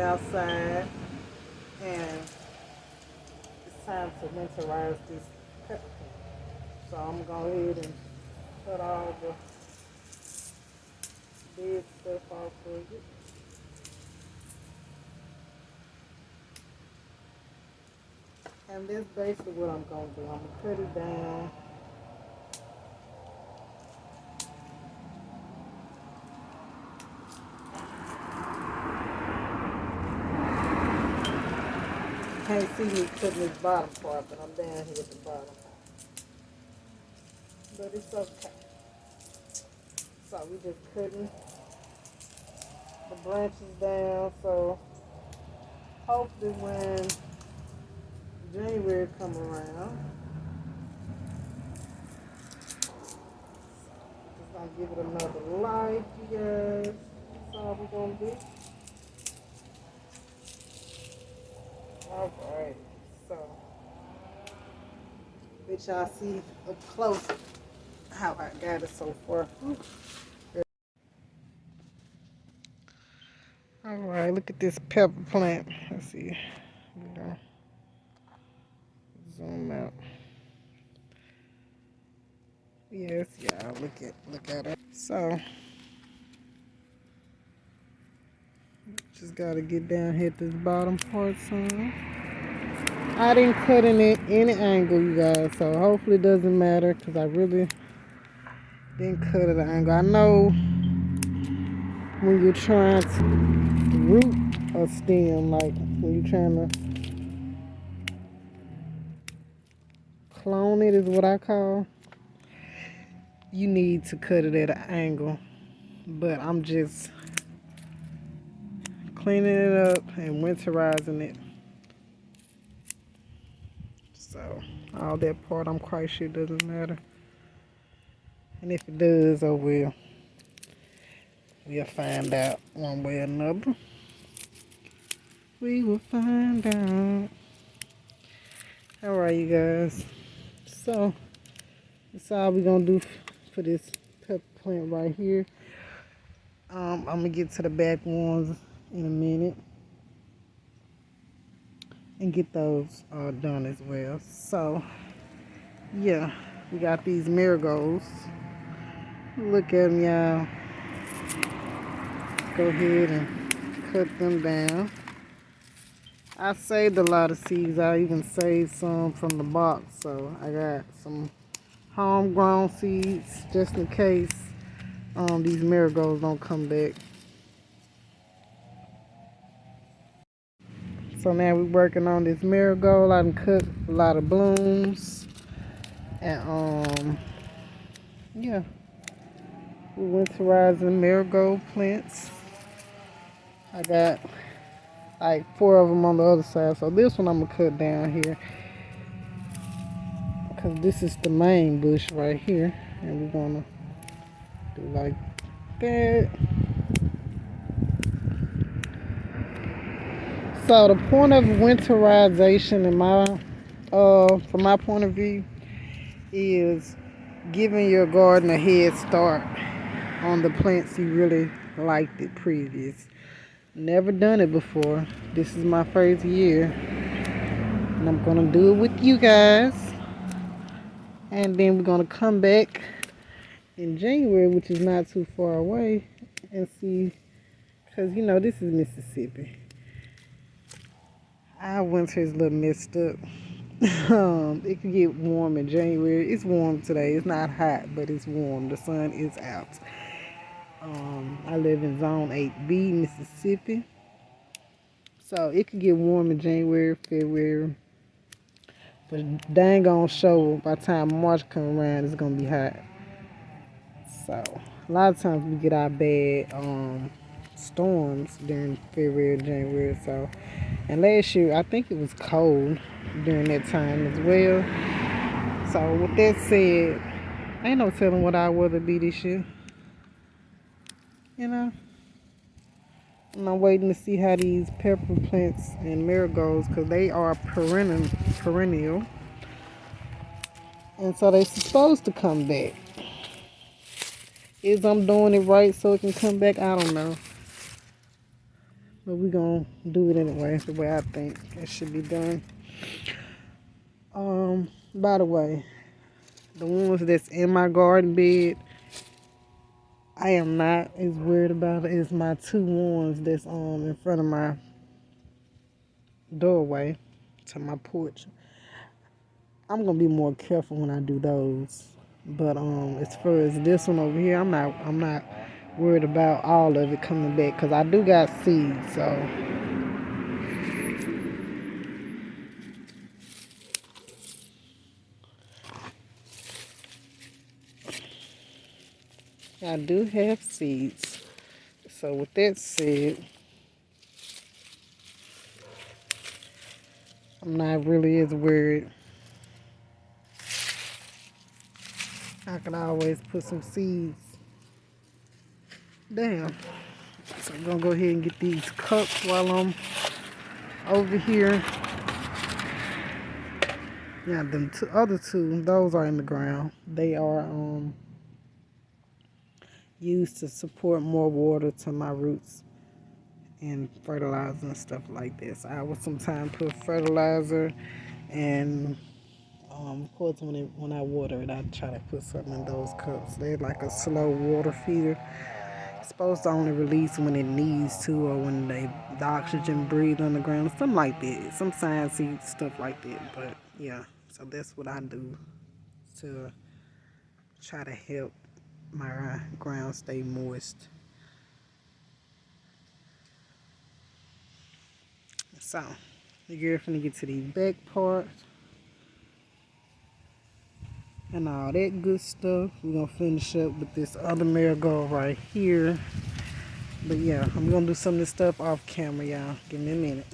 outside, and it's time to winterize this pepper plant. So I'm gonna go ahead and cut all the dead stuff off of it. And that's basically what I'm gonna do. I'm gonna cut it down. Can't see me cutting this bottom part, but I'm down here at the bottom. But it's okay. So we just cutting the branches down. So hopefully when January come around, just gonna give it another life, you guys. That's all we're gonna do. Alright, so let y'all see up close how I got it so far. Alright, look at this pepper plant. Let's see. Zoom out. Yes, y'all, look at it. So just gotta get down here at this bottom part some. I didn't cut in it any angle, you guys, so hopefully it doesn't matter because I really didn't cut at an angle. I know when you're trying to root a stem, like when you're trying to clone it is what I call, you need to cut it at an angle. But I'm just cleaning it up and winterizing it. So all that part I'm quite sure doesn't matter. And if it does, oh well. We'll find out one way or another. We will find out. Alright, you guys. So that's all we're gonna do for this pepper plant right here. I'm gonna get to the back ones in a minute and get those done as well. So yeah, we got these marigolds. Look at them, y'all. Go ahead and cut them down. I saved a lot of seeds. I even saved some from the box, so I got some homegrown seeds just in case these marigolds don't come back. So now we're working on this marigold. I done cut a lot of blooms, and yeah, we're winterizing marigold plants. I got like 4 of them on the other side, so this one I'm gonna cut down here because this is the main bush right here, and we're gonna do like that. So the point of winterization in from my point of view is giving your garden a head start on the plants you really liked it previous. Never done it before. This is my first year, and I'm gonna do it with you guys. And then we're gonna come back in January, which is not too far away, and see, because you know this is Mississippi. Our winter is a little messed up. It can get warm in January. It's warm today. It's not hot, but it's warm. The sun is out. I live in Zone 8B, Mississippi. So it could get warm in January, February. But dang on show by the time March come around, it's going to be hot. So a lot of times we get our bad storms during February and January. So, and last year I think it was cold during that time as well. So with that said, ain't no telling what our weather be this year. You know, and I'm waiting to see how these pepper plants and marigolds, because they are perennial, and so they're supposed to come back. Is I'm doing it right so it can come back? I don't know. But we gonna do it anyway, the way I think it should be done. By the way, the ones that's in my garden bed, I am not as worried about it as my two ones that's in front of my doorway to my porch. I'm gonna be more careful when I do those. But as far as this one over here, I'm not worried about all of it coming back because I do got seeds, so I do have seeds. So with that said, I'm not really as worried. I can always put some seeds down. So I'm gonna go ahead and get these cups while I'm over here. Now them other two, those are in the ground. They are used to support more water to my roots and fertilizer and stuff like this. I would sometimes put fertilizer and of course when I water it, I try to put something in those cups. They're like a slow water feeder. It's supposed to only release when it needs to or when the oxygen breathe on the ground, something like that. Some sciencey stuff like that. But yeah, so that's what I do to try to help my ground stay moist. So, the girl finna get to these back parts and all that good stuff. We're gonna finish up with this other marigold right here. But yeah, I'm gonna do some of this stuff off camera, y'all. Give me a minute.